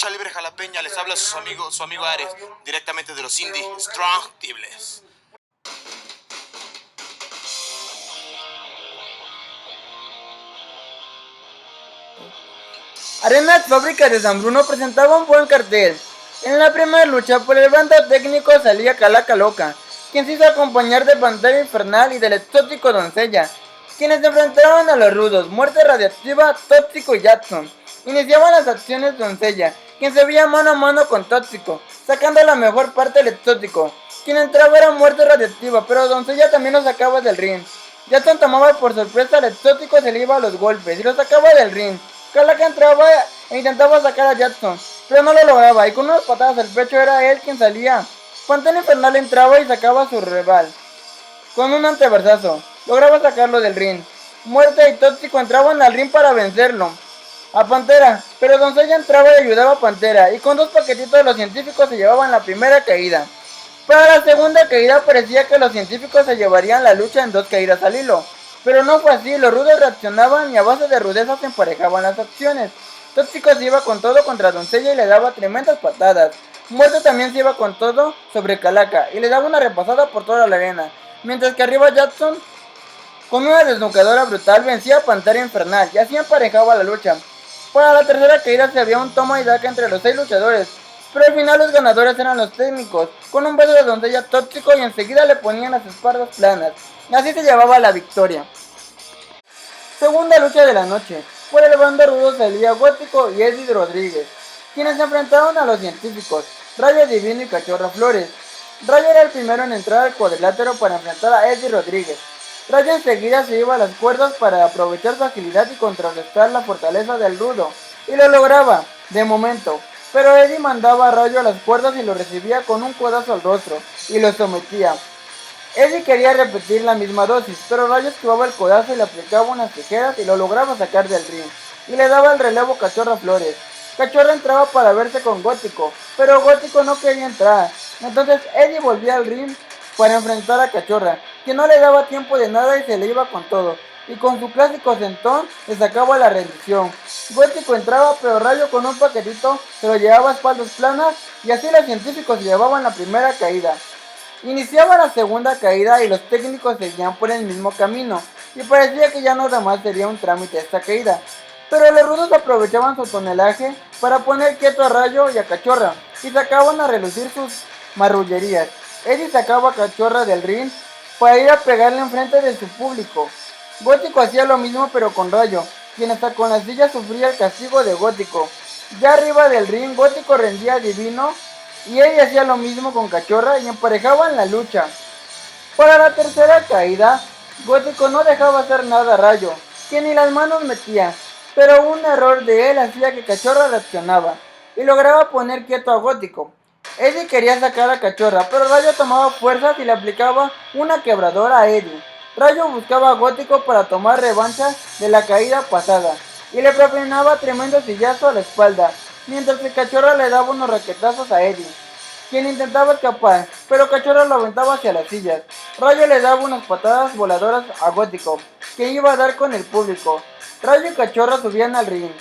lucha libre jalapeña, les habla su amigo Ares, directamente de los Indie Strong Tibles. Arenas Fábrica de San Bruno presentaba un buen cartel. En la primera lucha por el bando técnico salía Calaca Loca, quien se hizo acompañar de Pantera Infernal y del exótico Doncella, quienes se enfrentaron a los rudos, Muerte Radiactiva, Tóxico y Jackson. Iniciaban las acciones Doncella, quien se veía mano a mano con Tóxico, sacando la mejor parte del exótico. Quien entraba era Muerte Radiactiva, pero Doncella también lo sacaba del ring. Jackson tomaba por sorpresa al exótico y se le iba a los golpes y lo sacaba del ring. Calaca entraba e intentaba sacar a Jackson, pero no lo lograba y con unas patadas al pecho era él quien salía. Pantera Infernal entraba y sacaba a su rival con un anteversazo, lograba sacarlo del ring. Muerte y Tóxico entraban al ring para vencerlo a Pantera, pero Doncella entraba y ayudaba a Pantera, y con dos paquetitos los científicos se llevaban la primera caída. Para la segunda caída parecía que los científicos se llevarían la lucha en dos caídas al hilo, pero no fue así. Los rudos reaccionaban y a base de rudeza se emparejaban las acciones. Tóxico se iba con todo contra Doncella y le daba tremendas patadas. Muerte también se iba con todo sobre Calaca y le daba una repasada por toda la arena, mientras que arriba Jackson, con una desnucadora brutal, vencía a Pantera Infernal y así emparejaba la lucha. Para la tercera caída se había un toma y daca entre los 6 luchadores, pero al final los ganadores eran los técnicos, con un beso de Doncella Tóxico y enseguida le ponían las espaldas planas, y así se llevaba la victoria. Segunda lucha de la noche. Por el bando rudo salía Gótico y Eddie Rodríguez, quienes se enfrentaron a los científicos, Rayo Divino y Cachorra Flores. Rayo era el primero en entrar al cuadrilátero para enfrentar a Eddie Rodríguez. Rayo enseguida se iba a las cuerdas para aprovechar su agilidad y contrarrestar la fortaleza del rudo, y lo lograba, de momento, pero Eddie mandaba a Rayo a las cuerdas y lo recibía con un codazo al rostro, y lo sometía. Eddie quería repetir la misma dosis, pero Rayo esquivaba el codazo y le aplicaba unas tijeras y lo lograba sacar del ring, y le daba el relevo Cachorra Flores. Cachorra entraba para verse con Gótico, pero Gótico no quería entrar, entonces Eddie volvía al ring para enfrentar a Cachorra, que no le daba tiempo de nada y se le iba con todo, y con su clásico sentón le sacaba la rendición. Gótico entraba, pero Rayo con un paquetito se lo llevaba a espaldas planas y así los científicos se llevaban la primera caída. Iniciaba la segunda caída y los técnicos seguían por el mismo camino, y parecía que ya nada más sería un trámite esta caída. Pero los rudos aprovechaban su tonelaje para poner quieto a Rayo y a Cachorra, y sacaban a relucir sus marrullerías. Eddie sacaba a Cachorra del ring para ir a pegarle enfrente de su público. Gótico hacía lo mismo pero con Rayo, quien hasta con la silla sufría el castigo de Gótico. Ya arriba del ring, Gótico rendía a Divino y Eddie hacía lo mismo con Cachorra y emparejaban la lucha. Para la tercera caída, Gótico no dejaba hacer nada a Rayo, que ni las manos metía, pero un error de él hacía que Cachorra reaccionaba y lograba poner quieto a Gótico. Eddie quería sacar a Cachorra, pero Rayo tomaba fuerzas y le aplicaba una quebradora a Eddie. Rayo buscaba a Gótico para tomar revancha de la caída pasada y le propinaba tremendo sillazo a la espalda, mientras que Cachorra le daba unos raquetazos a Eddie, quien intentaba escapar, pero Cachorra lo aventaba hacia las sillas. Rayo le daba unas patadas voladoras a Gótico, que iba a dar con el público. Rayo y Cachorra subían al ring.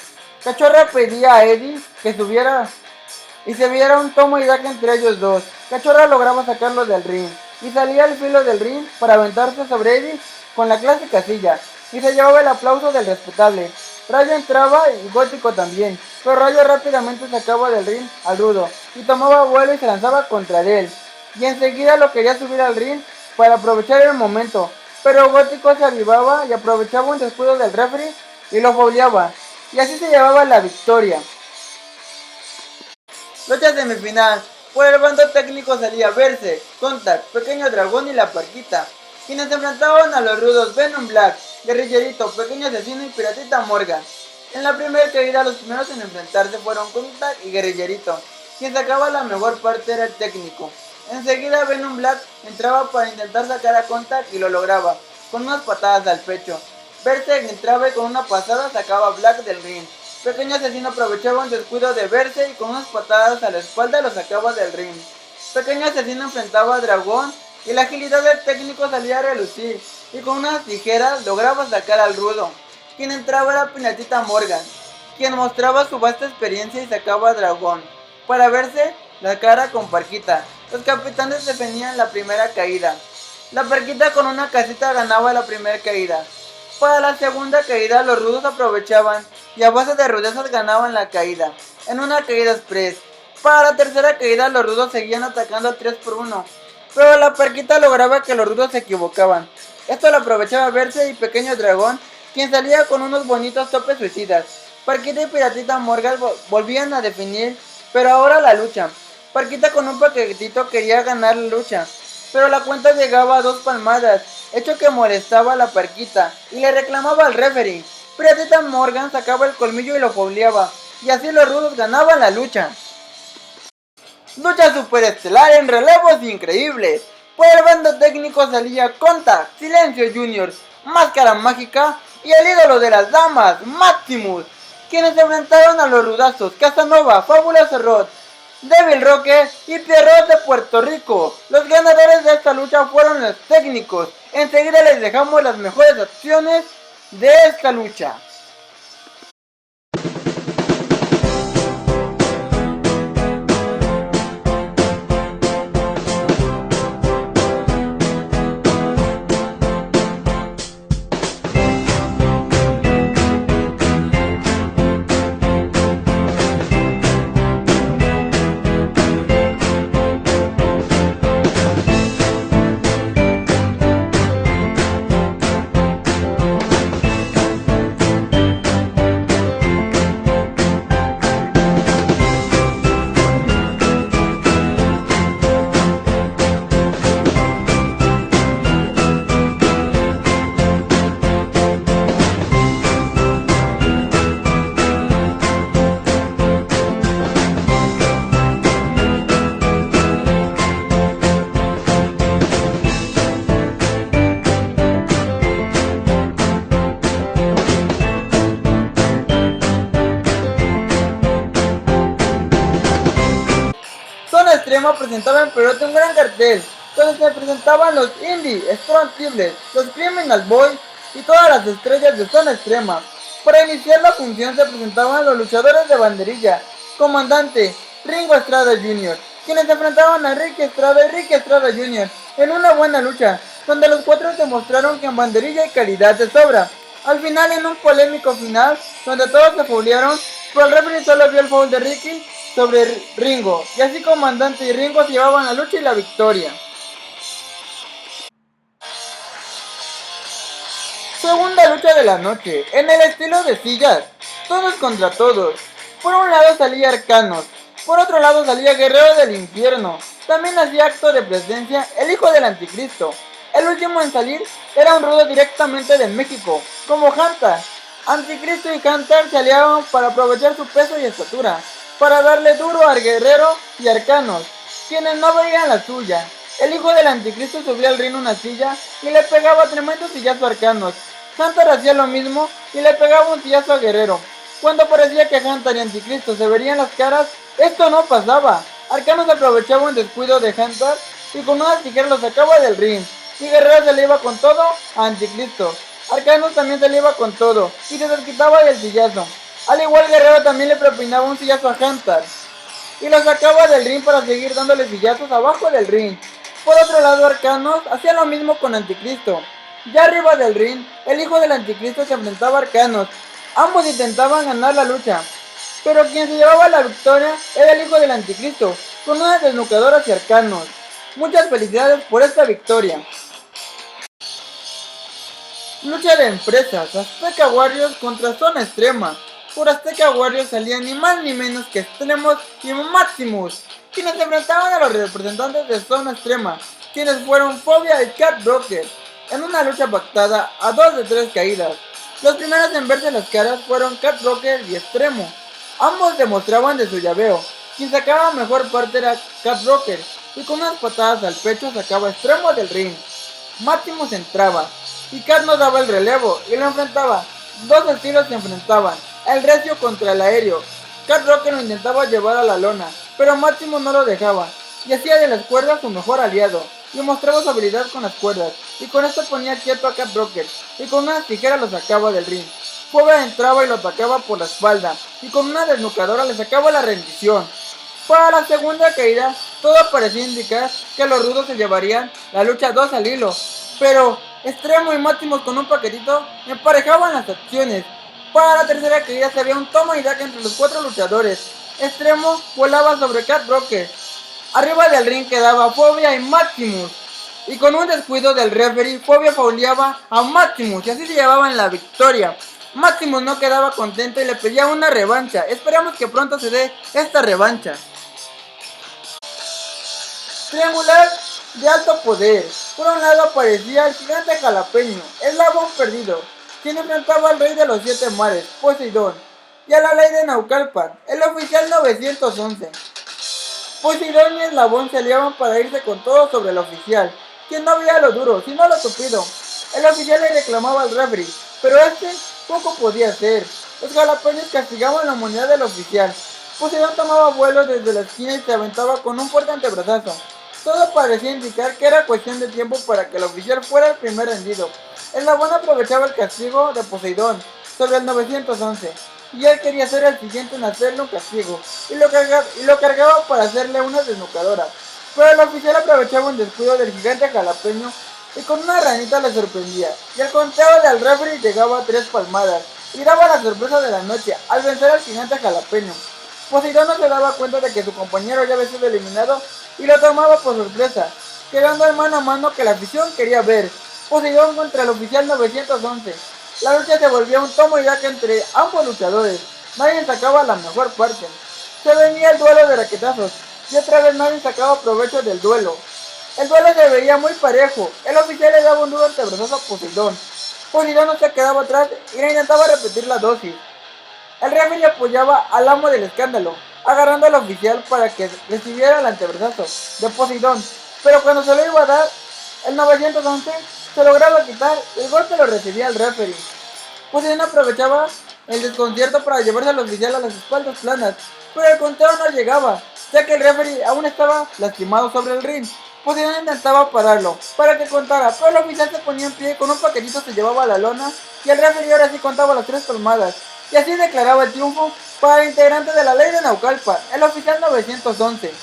Cachorra pedía a Eddie que subiera y se viera un toma y daca entre ellos dos. Cachorra lograba sacarlo del ring y salía al filo del ring para aventarse sobre Eddie con la clásica silla y se llevaba el aplauso del respetable. Rayo entraba y Gótico también, pero Rayo rápidamente sacaba del ring al rudo y tomaba vuelo y se lanzaba contra él, y enseguida lo quería subir al ring para aprovechar el momento, pero Gótico se avivaba y aprovechaba un descuido del referee y lo fauleaba, y así se llevaba la victoria. Lucha semifinal. Por el bando técnico salía Verse, Contact, Pequeño Dragón y La Parquita, quienes se enfrentaban a los rudos Venom Black, Guerrillerito, Pequeño Asesino y Piratita Morgan. En la primera caída los primeros en enfrentarse fueron Contact y Guerrillerito, quien sacaba la mejor parte era el técnico. Enseguida Venom Black entraba para intentar sacar a Contact y lo lograba, con unas patadas al pecho. Verse entraba y con una pasada sacaba a Black del ring. Pequeño Asesino aprovechaba un descuido de Verse y con unas patadas a la espalda lo sacaba del ring. Pequeño Asesino enfrentaba a Dragón y la agilidad del técnico salía a relucir y con unas tijeras lograba sacar al rudo. Quien entraba era Piratita Morgan. quien mostraba su vasta experiencia y sacaba a Dragón para verse la cara con Parquita. Los capitanes defendían la primera caída. La Parquita con una casita ganaba la primera caída. Para la segunda caída los rudos aprovechaban y a base de rudezas ganaban la caída, en una caída express. Para la tercera caída los rudos seguían atacando al 3x1, pero la Parquita lograba que los rudos se equivocaban. Esto lo aprovechaba Verse y Pequeño Dragón, quien salía con unos bonitos topes suicidas. Parquita y Piratita Morgan volvían a definir, pero ahora la lucha. Parquita con un paquetito quería ganar la lucha, pero la cuenta llegaba a 2 palmadas, hecho que molestaba a la Parquita y le reclamaba al referee. Piratita Morgan sacaba el colmillo y lo fauleaba, y así los rudos ganaban la lucha. Lucha superestelar en relevos increíbles. Por el bando técnico salía Contact, Silencio Junior, Máscara Mágica y el ídolo de las damas, Maximus, quienes se enfrentaron a los rudazos Casanova, Fabuloso Rod, Devil Roque y Pierrot de Puerto Rico. Los ganadores de esta lucha fueron los técnicos. Enseguida les dejamos las mejores acciones de esta lucha. Zona Extrema presentaba en Perú un gran cartel, donde se presentaban los Indie, Strong Tibles, los Criminal Boys y todas las estrellas de Zona Extrema. Para iniciar la función se presentaban los luchadores de banderilla, Comandante, Ringo Estrada Jr., quienes se enfrentaban a Ricky Estrada y Ricky Estrada Jr. en una buena lucha, donde los cuatro demostraron que en banderilla y calidad de sobra. Al final, en un polémico final, donde todos se faulearon, pero el referee solo vio el foul de Ricky sobre Ringo, y así Comandante y Ringo se llevaban la lucha y la victoria. Segunda lucha de la noche, en el estilo de sillas, todos contra todos. Por un lado salía Arcanos, por otro lado salía Guerrero del Infierno. También hacía acto de presencia el hijo del anticristo. El último en salir era un rudo directamente de México, como Hunter. Anticristo y Hunter se aliaban para aprovechar su peso y estatura, para darle duro al Guerrero y Arcanos, quienes no veían la suya. El hijo del anticristo subía al ring una silla y le pegaba tremendo sillazo a Arcanos. Hunter hacía lo mismo y le pegaba un sillazo a Guerrero. Cuando parecía que Hunter y Anticristo se verían las caras, esto no pasaba. Arcanos aprovechaba un descuido de Hunter y con una tijera lo sacaba del ring, y Guerrero se le iba con todo a Anticristo. Arcanos también se le iba con todo y se desquitaba del sillazo. Al igual, Guerrero también le propinaba un sillazo a Hunter y lo sacaba del ring para seguir dándole sillazos abajo del ring. Por otro lado, Arcanos hacía lo mismo con Anticristo. Ya arriba del ring, el hijo del anticristo se enfrentaba a Arcanos. Ambos intentaban ganar la lucha, pero quien se llevaba la victoria era el hijo del anticristo, con una desnucadora hacia Arcanos. Muchas felicidades por esta victoria. Lucha de empresas, Azteca Warriors contra Zona Extrema. Por Azteca Warriors salían ni más ni menos que Extremos y Maximus, quienes se enfrentaban a los representantes de Zona Extrema, quienes fueron Fobia y Cat Broker, en una lucha pactada a 2 de 3 caídas. Los primeros en verse las caras fueron Cat Broker y Extremo. Ambos demostraban de su llaveo. Quien sacaba mejor parte era Cat Broker, y con unas patadas al pecho sacaba Extremo del ring. Maximus entraba, y Cat no daba el relevo, y lo enfrentaba. Dos estilos se enfrentaban, el recio contra el aéreo. Cat Broker lo intentaba llevar a la lona, pero Maximus no lo dejaba, y hacía de las cuerdas su mejor aliado, y mostraba su habilidad con las cuerdas, y con esto ponía quieto a Cat Broker, y con unas tijeras lo sacaba del ring. Fobia entraba y lo atacaba por la espalda, y con una desnucadora le sacaba la rendición. Para la segunda caída, todo parecía indicar que los rudos se llevarían la lucha 2 al hilo, pero Extremo y Máximos con un paquetito emparejaban las acciones. Para la tercera caída se había un toma y daca entre los 4 luchadores. Extremo volaba sobre Cat Rocker. Arriba del ring quedaba Fobia y Maximus. Y con un descuido del referee, Fobia fauleaba a Maximus y así se llevaban la victoria. Maximus no quedaba contento y le pedía una revancha. Esperamos que pronto se dé esta revancha. Triangular de alto poder. Por un lado aparecía el gigante jalapeño, el Eslabón Perdido, quien enfrentaba al rey de los 7 mares, Poseidón, y a la ley de Naucalpan, el oficial 911. Poseidón y Eslabón se aliaban para irse con todo sobre el oficial, quien no veía lo duro, sino lo tupido. El oficial le reclamaba al referee, pero este poco podía hacer. Los jalapeños castigaban la humanidad del oficial. Poseidón tomaba vuelo desde la esquina y se aventaba con un fuerte antebrazazo. Todo parecía indicar que era cuestión de tiempo para que el oficial fuera el primer rendido. Eslabón aprovechaba el castigo de Poseidón sobre el 911, y él quería ser el siguiente en hacerle un castigo, y lo cargaba para hacerle una desnucadora. Pero el oficial aprovechaba un descuido del gigante jalapeño y con una ranita le sorprendía, y el conteo del referee llegaba a 3 palmadas, y daba la sorpresa de la noche al vencer al gigante jalapeño. Poseidón no se daba cuenta de que su compañero ya había sido eliminado y lo tomaba por sorpresa, quedando el mano a mano que la afición quería ver. Poseidón contra el oficial 911. La lucha se volvía un tomo y daca entre ambos luchadores. Nadie sacaba la mejor parte. Se venía el duelo de raquetazos y otra vez nadie sacaba provecho del duelo. El duelo se veía muy parejo. El oficial le daba un duro antebrazazo a Poseidón. Poseidón no se quedaba atrás y le intentaba repetir la dosis. El referee apoyaba al amo del escándalo, agarrando al oficial para que recibiera el antebrazo de Poseidón, pero cuando se lo iba a dar, el 911 se lograba quitar y el golpe lo recibía el referee. Poseidón aprovechaba el desconcierto para llevarse al oficial a las espaldas planas, pero el conteo no llegaba, ya que el referee aún estaba lastimado sobre el ring. Poseidón intentaba pararlo para que contara, pero el oficial se ponía en pie, con un paquetito se llevaba a la lona y el referee ahora sí contaba las 3 palmadas. Y así declaraba el triunfo para el integrante de la ley de Naucalpan, el oficial 911.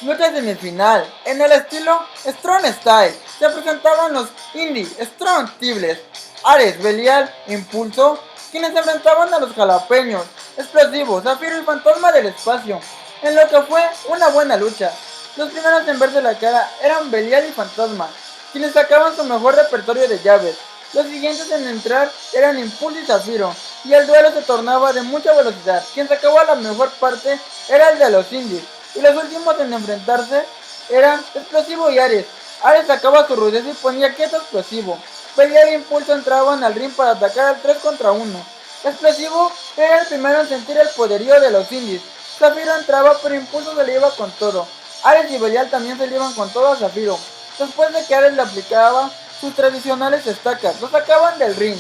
Lucha semifinal. En el estilo Strong Style se presentaban los Indie Strong Tibles, Ares, Belial, Impulso, quienes se enfrentaban a los jalapeños, Explosivos, Zafiro y Fantasma del Espacio, en lo que fue una buena lucha. Los primeros en verse la cara eran Belial y Fantasma, quienes sacaban su mejor repertorio de llaves. Los siguientes en entrar eran Impulso y Zafiro, y el duelo se tornaba de mucha velocidad. Quien sacaba la mejor parte era el de los indies, y los últimos en enfrentarse eran Explosivo y Ares. Ares sacaba su rudeza y ponía quieto Explosivo. Belial e Impulso entraban al ring para atacar al 3 contra 1. Explosivo era el primero en sentir el poderío de los indies. Zafiro entraba, pero Impulso se le iba con todo. Ares y Belial también se le iban con todo a Zafiro. Después de que Ares le aplicaba sus tradicionales estacas, lo sacaban del ring.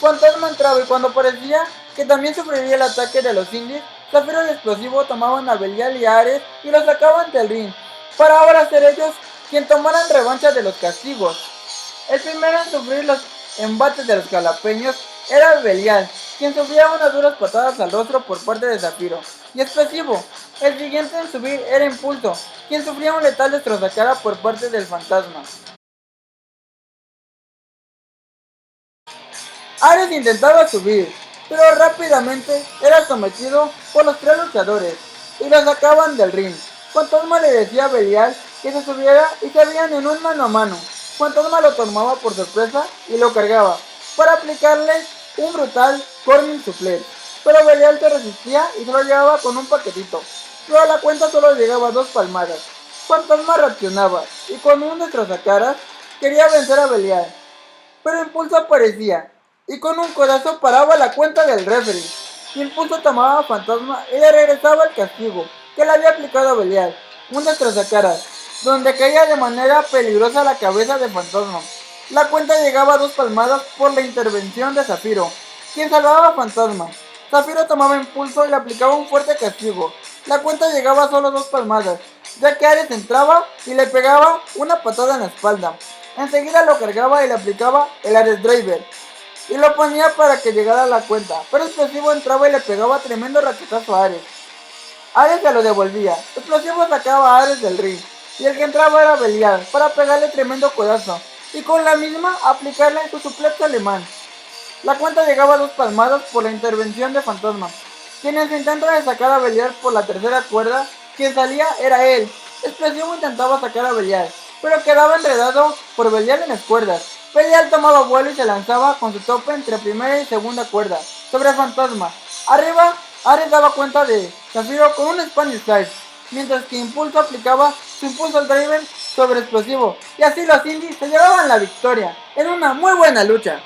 Fantasma entraba y cuando parecía que también sufriría el ataque de los indies, Zafiro y Explosivo tomaban a Belial y a Ares y los sacaban del ring, para ahora ser ellos quien tomaran revancha de los castigos. El primero en sufrir los embates de los jalapeños era Belial, quien sufría unas duras patadas al rostro por parte de Zafiro, y Explosivo. El siguiente en subir era Impulso, quien sufría un letal destrozacara por parte del Fantasma. Ares intentaba subir, pero rápidamente era sometido por los 3 luchadores y lo sacaban del ring. Fantasma le decía a Belial que se subiera y se veían en un mano a mano. Fantasma lo tomaba por sorpresa y lo cargaba para aplicarle un brutal Corning Suplex, pero Belial se resistía y se lo llevaba con un paquetito, pero a la cuenta solo llegaba 2 palmadas. Fantasma reaccionaba y con un destrozacaras quería vencer a Belial, pero Impulso aparecía y con un codazo paraba la cuenta del referee. Impulso tomaba a Fantasma y le regresaba el castigo que le había aplicado a Belial, un destrozacaras, donde caía de manera peligrosa la cabeza de Fantasma. La cuenta llegaba a 2 palmadas por la intervención de Zafiro, quien salvaba a Fantasma. Zafiro tomaba Impulso y le aplicaba un fuerte castigo. La cuenta llegaba a solo 2 palmadas, ya que Ares entraba y le pegaba una patada en la espalda. Enseguida lo cargaba y le aplicaba el Ares Driver. y lo ponía para que llegara a la cuenta, pero Explosivo entraba y le pegaba tremendo raquetazo a Ares. Ares se lo devolvía, Explosivo sacaba a Ares del ring, y el que entraba era Belial, para pegarle tremendo codazo, y con la misma aplicarle su suplex alemán. La cuenta llegaba a 2 palmadas por la intervención de Fantasma, quienes intentan de sacar a Belial por la tercera cuerda. Quien salía era él. Explosivo intentaba sacar a Belial, pero quedaba enredado por Belial en las cuerdas. Belial tomaba vuelo y se lanzaba con su tope entre primera y segunda cuerda sobre Fantasma. Arriba, Ares daba cuenta de Zafiro con un Spanish Fly, mientras que Impulso aplicaba su impulso al Driven sobre Explosivo, y así los indies se llevaban la victoria en una muy buena lucha.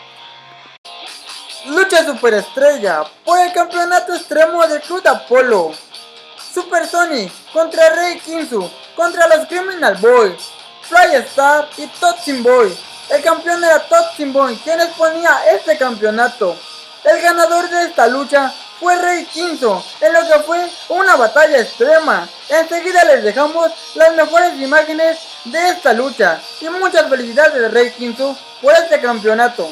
Lucha superestrella por el campeonato extremo del Club Apolo. Super Sonic contra Rey Kinsu, contra los Criminal Boys, Flystar y Toxin Boy. El campeón era Toxin Boy, quien exponía este campeonato. El ganador de esta lucha fue Rey Kinsu, en lo que fue una batalla extrema. Enseguida les dejamos las mejores imágenes de esta lucha y muchas felicidades de Rey Kinsu por este campeonato.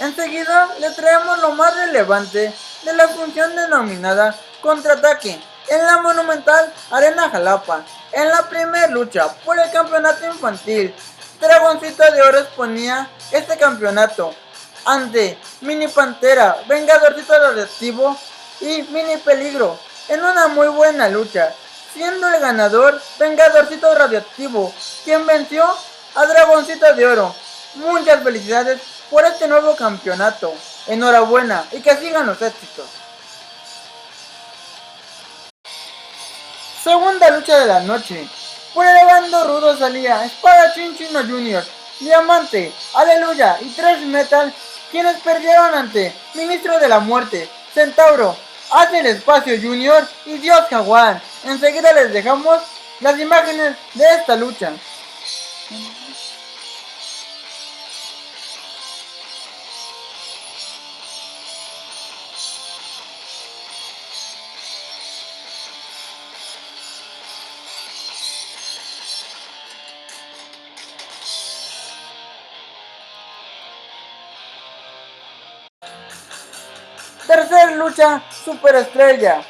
Enseguida le traemos lo más relevante de la función denominada Contraataque en la monumental Arena Jalapa. En la primera lucha por el campeonato infantil, Dragoncito de Oro exponía este campeonato ante Mini Pantera, Vengadorcito Radioactivo y Mini Peligro en una muy buena lucha, siendo el ganador Vengadorcito Radioactivo, quien venció a Dragoncito de Oro. Muchas felicidades por este nuevo campeonato. Enhorabuena y que sigan los éxitos. Segunda lucha de la noche. Por el bando rudo salía Espadachín Chino Jr., Diamante, Aleluya y Trash Metal, quienes perdieron ante Ministro de la Muerte, Centauro, Hace el Espacio Jr. y Dios Jaguar. Enseguida les dejamos las imágenes de esta lucha. Tercer lucha superestrella.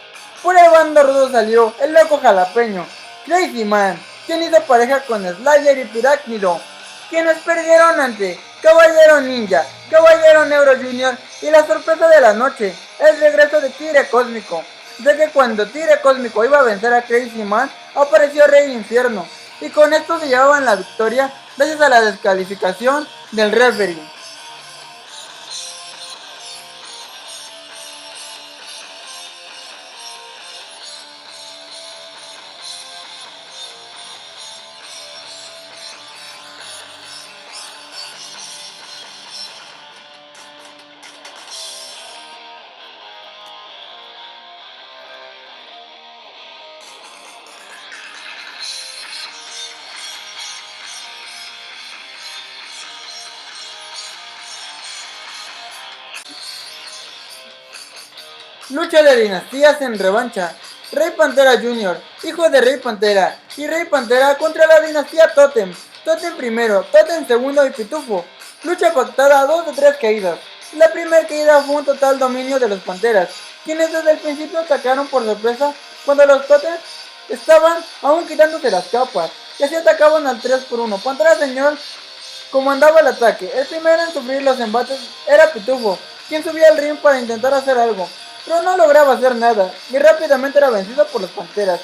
Por el bando rudo salió el loco jalapeño, Crazy Man, quien hizo pareja con Slayer y Pirácnido, quienes perdieron ante Caballero Ninja, Caballero Negro Jr. y la sorpresa de la noche, el regreso de Tigre Cósmico, ya que cuando Tigre Cósmico iba a vencer a Crazy Man, apareció Rey Infierno, y con esto se llevaban la victoria gracias a la descalificación del referee. Lucha de dinastías en revancha. Rey Pantera Jr., hijo de Rey Pantera, y Rey Pantera contra la dinastía Totem. Totem primero, Totem segundo y Pitufo. Lucha pactada a 2 de 3 caídas. La primera caída fue un total dominio de los Panteras, quienes desde el principio atacaron por sorpresa cuando los Totems estaban aún quitándose las capas y así atacaban al 3-1. Pantera Señor comandaba el ataque. El primero en sufrir los embates era Pitufo, quien subía al ring para intentar hacer algo, pero no lograba hacer nada y rápidamente era vencido por los Panteras,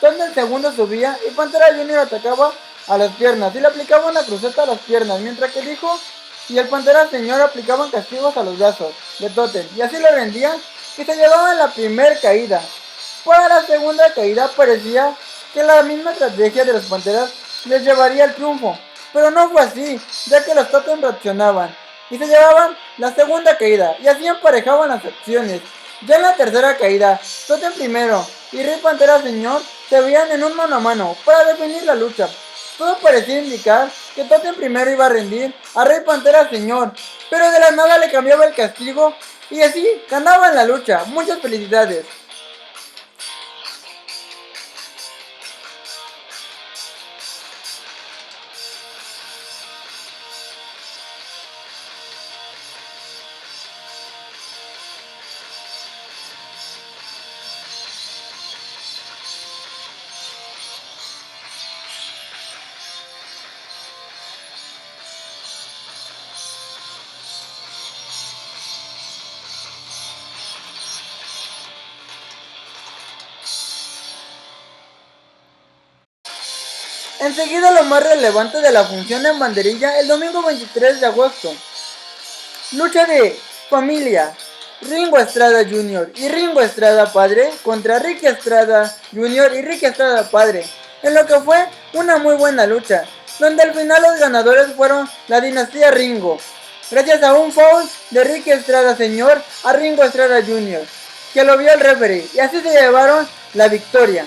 donde el segundo subía y Pantera Junior atacaba a las piernas y le aplicaba una cruceta a las piernas, mientras que el hijo y el Pantera Señor aplicaban castigos a los brazos de Totem y así lo rendían y se llevaban la primera caída. Para la segunda caída parecía que la misma estrategia de los Panteras les llevaría al triunfo, pero no fue así, ya que los Totem reaccionaban y se llevaban la segunda caída y así emparejaban las acciones. Ya en la tercera caída, Totem primero y Rey Pantera Señor se veían en un mano a mano para definir la lucha. Todo parecía indicar que Totem primero iba a rendir a Rey Pantera Señor, pero de la nada le cambiaba el castigo y así ganaban la lucha. Muchas felicidades. Enseguida lo más relevante de la función en banderilla el domingo 23 de agosto. Lucha de familia. Ringo Estrada Jr. y Ringo Estrada Padre contra Ricky Estrada Jr. y Ricky Estrada Padre, en lo que fue una muy buena lucha, donde al final los ganadores fueron la dinastía Ringo, gracias a un foul de Ricky Estrada Sr. a Ringo Estrada Jr., que lo vio el referee, y así se llevaron la victoria.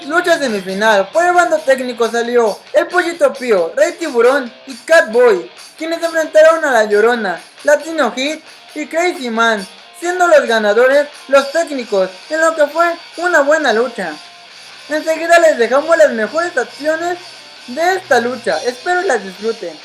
Lucha semifinal. Por el bando técnico salió el Pollito Pío, Rey Tiburón y Catboy, quienes se enfrentaron a La Llorona, Latino Hit y Crazy Man, siendo los ganadores los técnicos, en lo que fue una buena lucha. Enseguida les dejamos las mejores acciones de esta lucha, espero las disfruten.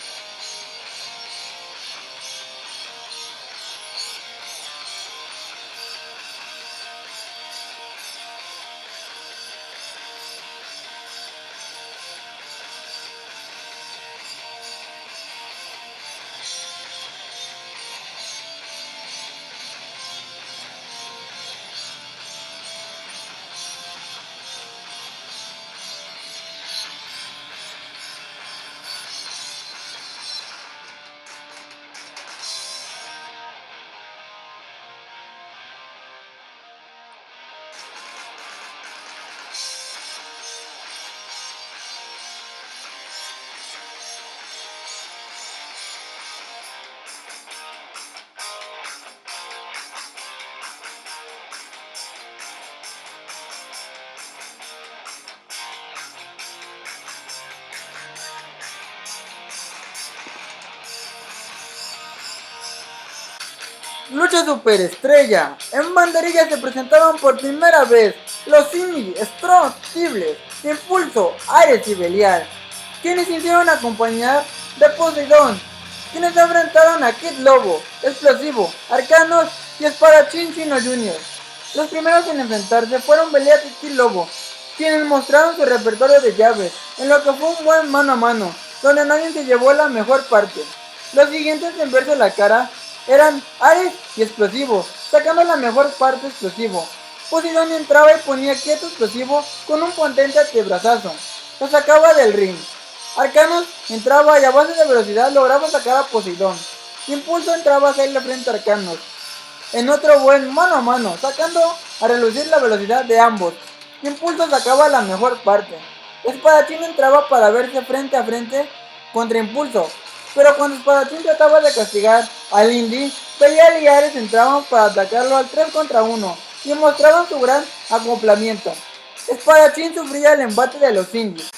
Lucha superestrella. En banderilla se presentaron por primera vez los Indie Strong Tibles, Impulso, Ares y Belial, quienes hicieron acompañar de Poseidón, quienes se enfrentaron a Kid Lobo, Explosivo, Arcanos y Espadachín Chino Jr. Los primeros en enfrentarse fueron Belial y Kid Lobo, quienes mostraron su repertorio de llaves, en lo que fue un buen mano a mano, donde nadie se llevó la mejor parte. Los siguientes en verse la cara eran Ares y Explosivo, sacando la mejor parte Explosivo. Poseidón entraba y ponía quieto Explosivo con un potente antebrazazo. Lo sacaba del ring. Arcanos entraba y a base de velocidad lograba sacar a Poseidón. Impulso entraba a hacerle frente a Arcanos en otro buen mano a mano, sacando a relucir la velocidad de ambos. Impulso sacaba la mejor parte. Espadachín entraba para verse frente a frente contra Impulso, pero cuando Espadachín trataba de castigar al Indy, Belial y Ares entraban para atacarlo al 3 contra 1, y mostraban su gran acoplamiento. Espadachín sufría el embate de los indios.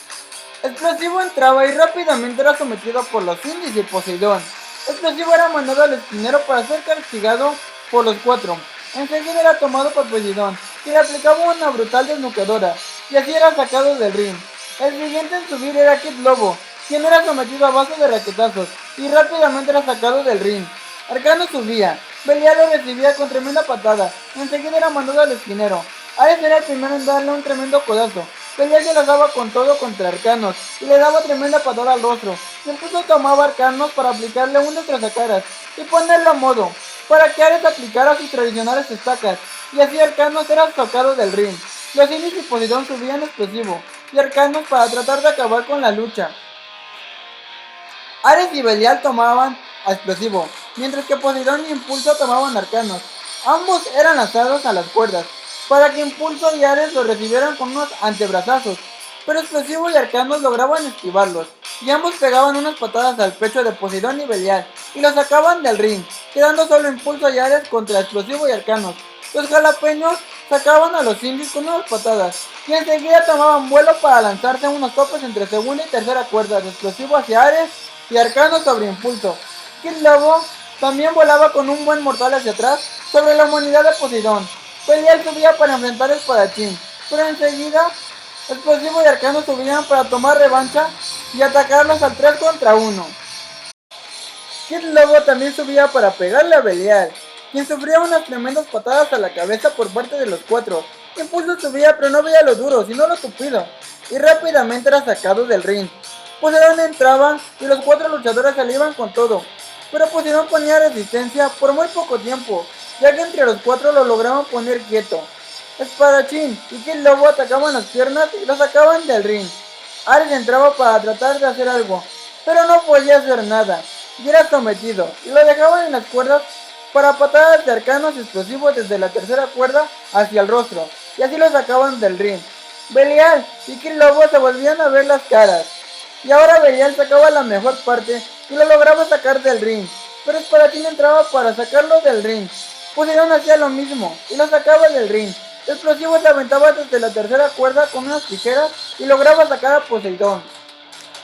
Explosivo entraba y rápidamente era sometido por los indios y Poseidón. Explosivo era mandado al esquinero para ser castigado por los cuatro. Enseguida era tomado por Poseidón, que le aplicaba una brutal desnucadora, y así era sacado del ring. El siguiente en subir era Kid Lobo, quien era sometido a base de raquetazos, y rápidamente era sacado del ring. Arcano subía, Belial lo recibía con tremenda patada, enseguida era mandado al esquinero. Ares era el primero en darle un tremendo codazo. Belial se lanzaba con todo contra Arcanos y le daba tremenda patada al rostro. Incluso tomaba Arcanos para aplicarle un destrozacaras y ponerlo a modo, para que Ares aplicara sus tradicionales estacas, y así Arcanos era sacado del ring. Los indios y Poseidón subían Explosivo y Arcanos para tratar de acabar con la lucha. Ares y Belial tomaban a Explosivo, mientras que Poseidón y Impulso tomaban Arcanos. Ambos eran lanzados a las cuerdas, para que Impulso y Ares los recibieran con unos antebrazazos, pero Explosivo y Arcanos lograban esquivarlos, y ambos pegaban unas patadas al pecho de Poseidón y Belial, y los sacaban del ring, quedando solo Impulso y Ares contra Explosivo y Arcanos. Los jalapeños sacaban a los indios con unas patadas, y enseguida tomaban vuelo para lanzarse unos topes entre segunda y tercera cuerda de Explosivo hacia Ares y Arcanos sobre Impulso. Kid Lobo también volaba con un buen mortal hacia atrás sobre la humanidad de Poseidón. Belial subía para enfrentar el espadachín, pero enseguida Explosivo y Arcano subían para tomar revancha y atacarlos al 3 contra 1. Kid Lobo también subía para pegarle a Belial, quien sufría unas tremendas patadas a la cabeza por parte de los cuatro. Impulso subía, pero no veía lo duro, sino lo tupido, y rápidamente era sacado del ring. Poseidón entraba y los cuatro luchadores salían con todo, pero Poseidón ponía resistencia por muy poco tiempo, ya que entre los cuatro lo lograban poner quieto. Espadachín y Kid Lobo atacaban las piernas y lo sacaban del ring. Ares entraba para tratar de hacer algo, pero no podía hacer nada, y era sometido, y lo dejaban en las cuerdas para patadas de Arcanos explosivos desde la tercera cuerda hacia el rostro, y así lo sacaban del ring. Belial y Kid Lobo se volvían a ver las caras, y ahora Belial sacaba la mejor parte y lo lograba sacar del ring, pero Espadachín entraba para sacarlo del ring. Poseidón hacía lo mismo y lo sacaba del ring. Explosivo se aventaba desde la tercera cuerda con unas tijeras y lograba sacar a Poseidón.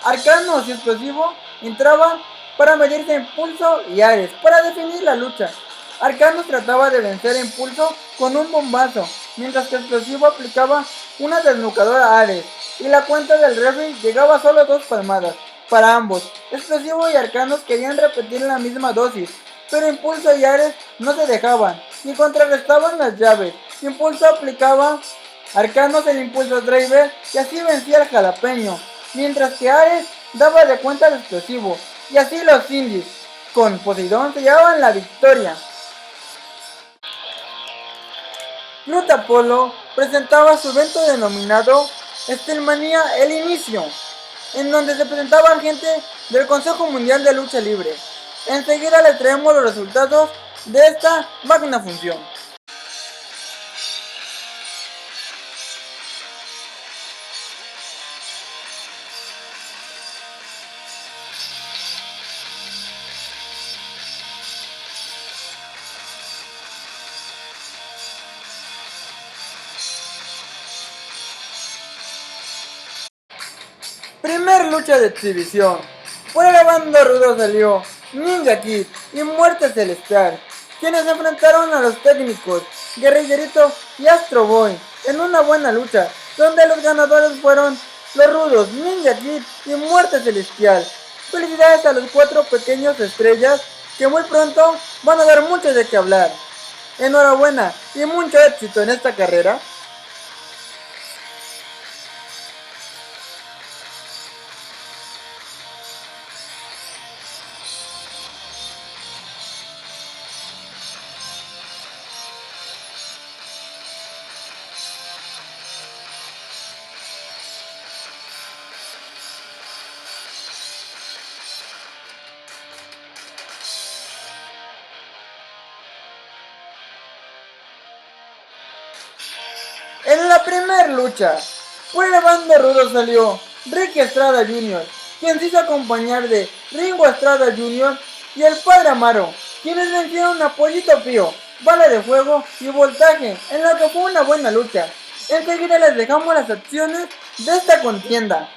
Arcanos y Explosivo entraban para medirse a Impulso y Ares para definir la lucha. Arcanos trataba de vencer a Impulso con un bombazo, mientras que Explosivo aplicaba una desnucadora a Ares, y la cuenta del referee llegaba a solo 2 palmadas para ambos. Explosivo y Arcanos querían repetir la misma dosis, pero Impulso y Ares no se dejaban, ni contrarrestaban las llaves. Impulso aplicaba Arcanos el Impulso Driver y así vencía al jalapeño, mientras que Ares daba de cuenta al Explosivo, y así los indies, con Poseidón, se llevaban la victoria. Club Apolo presentaba su evento denominado WrestleMania El Inicio, en donde se presentaban gente del Consejo Mundial de Lucha Libre. Enseguida les traemos los resultados de esta magna función. Primer lucha de exhibición. Por la banda rudo salió Ninja Kid y Muerte Celestial, quienes se enfrentaron a los técnicos Guerrillerito y Astro Boy en una buena lucha, donde los ganadores fueron los rudos Ninja Kid y Muerte Celestial. Felicidades a los 4 pequeños estrellas que muy pronto van a dar mucho de qué hablar. Enhorabuena y mucho éxito en esta carrera. En la primera lucha, por la banda rudo salió Ricky Estrada Jr., quien se hizo acompañar de Ringo Estrada Jr. y el Padre Amaro, quienes vencieron a Pollito Pío bala de fuego y voltaje, en lo que fue una buena lucha. Enseguida les dejamos las acciones de esta contienda.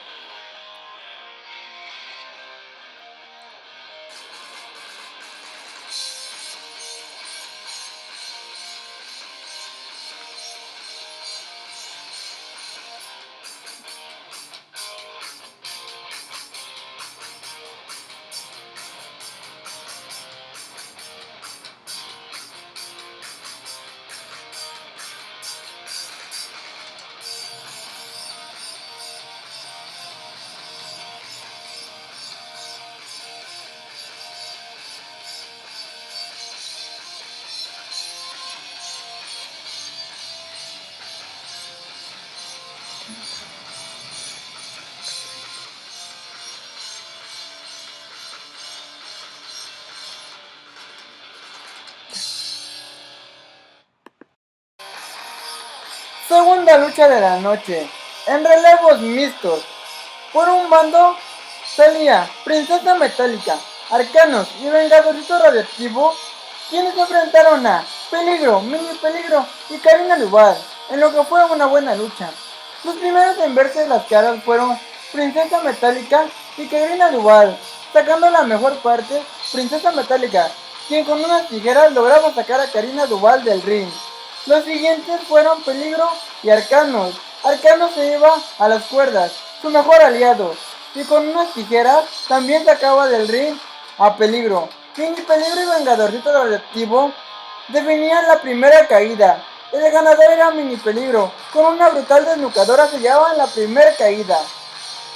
Segunda lucha de la noche, en relevos mixtos. Por un bando salía Princesa Metálica, Arcanos y Vengadorcito Radioactivo, quienes se enfrentaron a Peligro, Mini Peligro y Karina Duval, en lo que fue una buena lucha. Los primeros en verse las caras fueron Princesa Metálica y Karina Duval, sacando la mejor parte Princesa Metálica, quien con unas tijeras lograba sacar a Karina Duval del ring. Los siguientes fueron Peligro y Arcanos. Arcanos se iba a las cuerdas, su mejor aliado, y con unas tijeras también sacaba del ring a Peligro. Mini Peligro y Vengadorcito Radioactivo definían la primera caída. El ganador era Mini Peligro, con una brutal desnucadora sellaban la primera caída.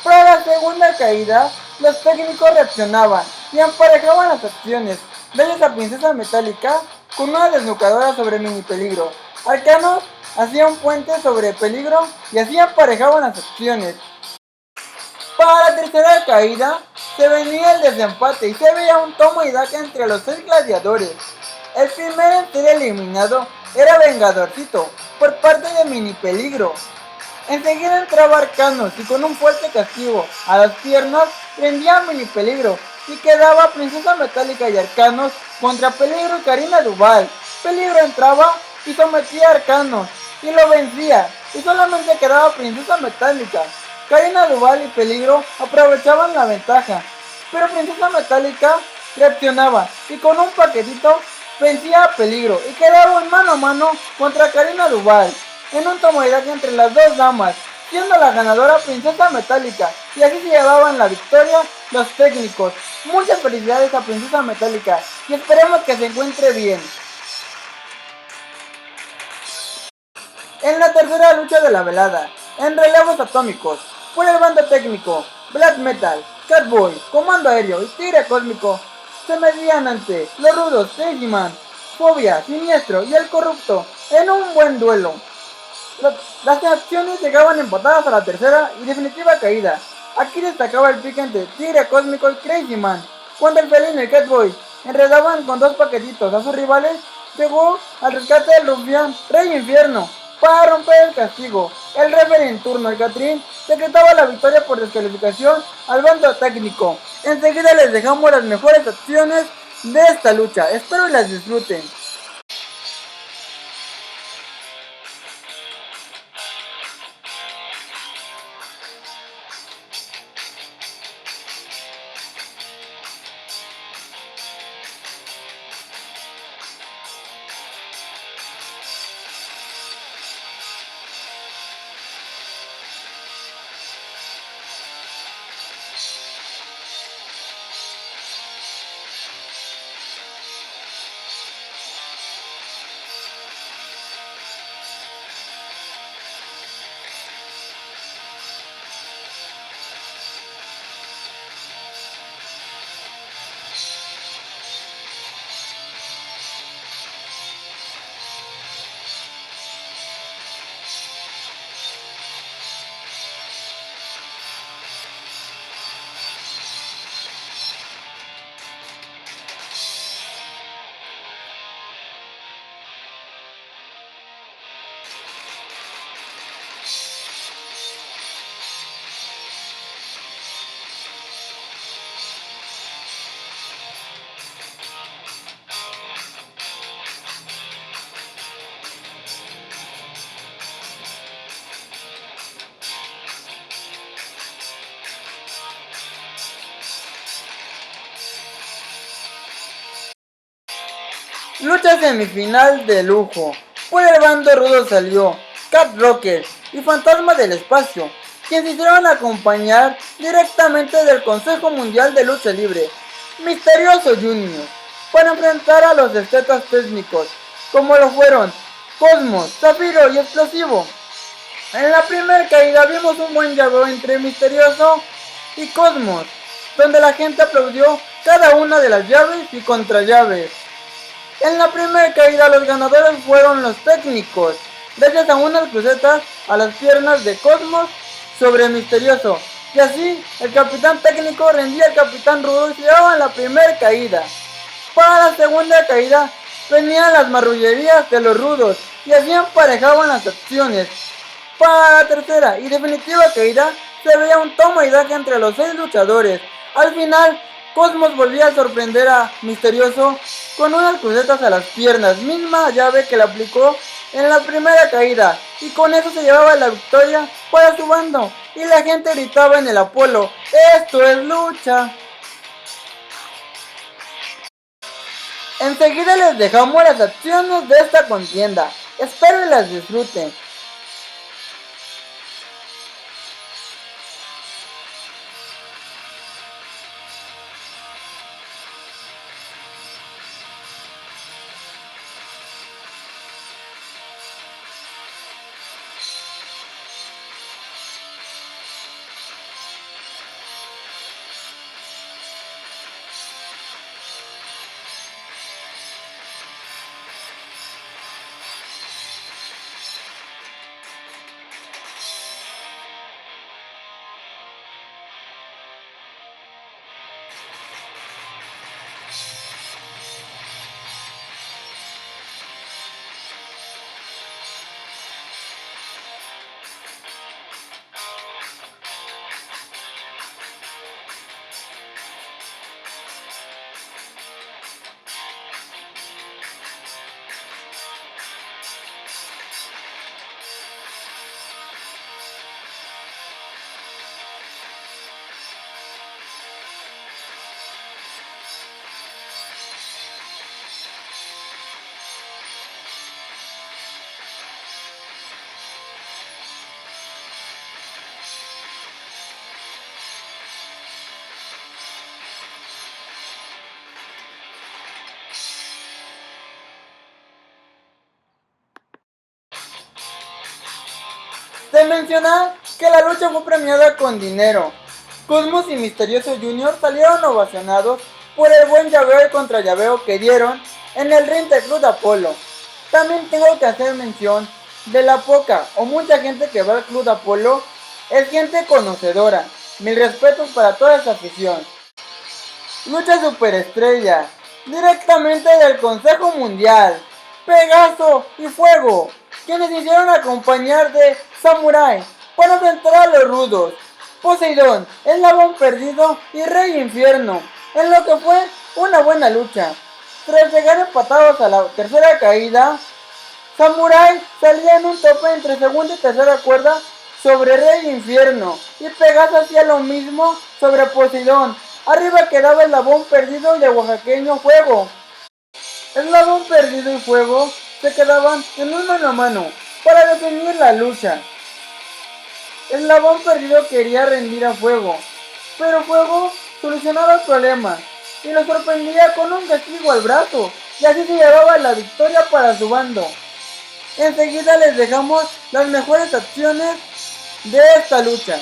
Para la segunda caída, los técnicos reaccionaban y emparejaban las acciones. Veías a Princesa Metálica con una desnucadora sobre Mini Peligro. Arcanos hacía un puente sobre Peligro y así emparejaban las acciones. Para la tercera caída, se venía el desempate y se veía un toma y daca entre los 6 gladiadores. El primero en ser eliminado era Vengadorcito, por parte de Mini Peligro. Enseguida entraba Arcanos y con un fuerte castigo a las piernas prendía a Mini Peligro y quedaba Princesa Metálica y Arcanos contra Peligro y Karina Duval. Peligro entraba y sometía a Arcanos y lo vencía y solamente quedaba Princesa Metálica. Karina Duval y Peligro aprovechaban la ventaja, pero Princesa Metálica reaccionaba y con un paquetito vencía a Peligro y quedaba en mano a mano contra Karina Duval, en un toma y daca entre las dos damas, siendo la ganadora Princesa Metálica, y así se llevaban la victoria los técnicos. Muchas felicidades a Princesa Metálica y esperemos que se encuentre bien. En la tercera lucha de la velada, en relevos atómicos, por el bando técnico, Black Metal, Catboy, Comando Aéreo y Tigre Cósmico se medían ante los rudos Crazyman, Fobia, Siniestro y el Corrupto en un buen duelo. Las acciones llegaban empatadas a la tercera y definitiva caída. Aquí destacaba el pique entre Tigre Cósmico y Crazyman, cuando el felino y Catboy enredaban con dos paquetitos a sus rivales. Llegó al rescate del rufián Rey Infierno para romper el castigo. El referee en turno, el Catrín, decretaba la victoria por descalificación al bando técnico. Enseguida les dejamos las mejores acciones de esta lucha. Espero las disfruten. Lucha semifinal de lujo. Por el bando rudo salió Cat Rocker y Fantasma del Espacio, quienes hicieron acompañar directamente del Consejo Mundial de Lucha Libre, Misterioso Junior, para enfrentar a los estetas técnicos, como lo fueron Cosmos, Zafiro y Explosivo. En la primera caída vimos un buen llaveo entre Misterioso y Cosmos, donde la gente aplaudió cada una de las llaves y contrallaves. En la primera caída los ganadores fueron los técnicos, gracias a unas crucetas a las piernas de Cosmos sobre Misterioso, y así el capitán técnico rendía al capitán rudo y se llevaban la primera caída. Para la segunda caída venían las marrullerías de los rudos y así emparejaban las acciones. Para la tercera y definitiva caída se veía un toma y daca entre los 6 luchadores. Al final, Cosmos volvía a sorprender a Misterioso con unas crucetas a las piernas, misma llave que le aplicó en la primera caída, y con eso se llevaba la victoria para su bando, y la gente gritaba en el Apolo: ¡esto es lucha! Enseguida les dejamos las acciones de esta contienda, espero que las disfruten. Se menciona que la lucha fue premiada con dinero. Cosmos y Misterioso Junior salieron ovacionados por el buen llaveo y contrallaveo que dieron en el ring de Club Apolo. También tengo que hacer mención de la poca o mucha gente que va al Club Apolo, es gente conocedora. Mis respetos para toda esa afición. Lucha superestrella, directamente del Consejo Mundial, Pegaso y Fuego, quienes hicieron acompañar de Samurai para enfrentar a los rudos, Poseidón, Eslabón Perdido y Rey Infierno, en lo que fue una buena lucha. Tras llegar empatados a la tercera caída, Samurai salía en un tope entre segunda y tercera cuerda sobre Rey Infierno, y Pegaso hacía lo mismo sobre Poseidón. Arriba quedaba Eslabón Perdido y el oaxaqueño Fuego. Eslabón Perdido y Fuego se quedaban en un mano a mano para definir la lucha. Eslabón Perdido quería rendir a Fuego, pero Fuego solucionaba el problema y lo sorprendía con un castigo al brazo, y así se llevaba la victoria para su bando. Enseguida les dejamos las mejores acciones de esta lucha.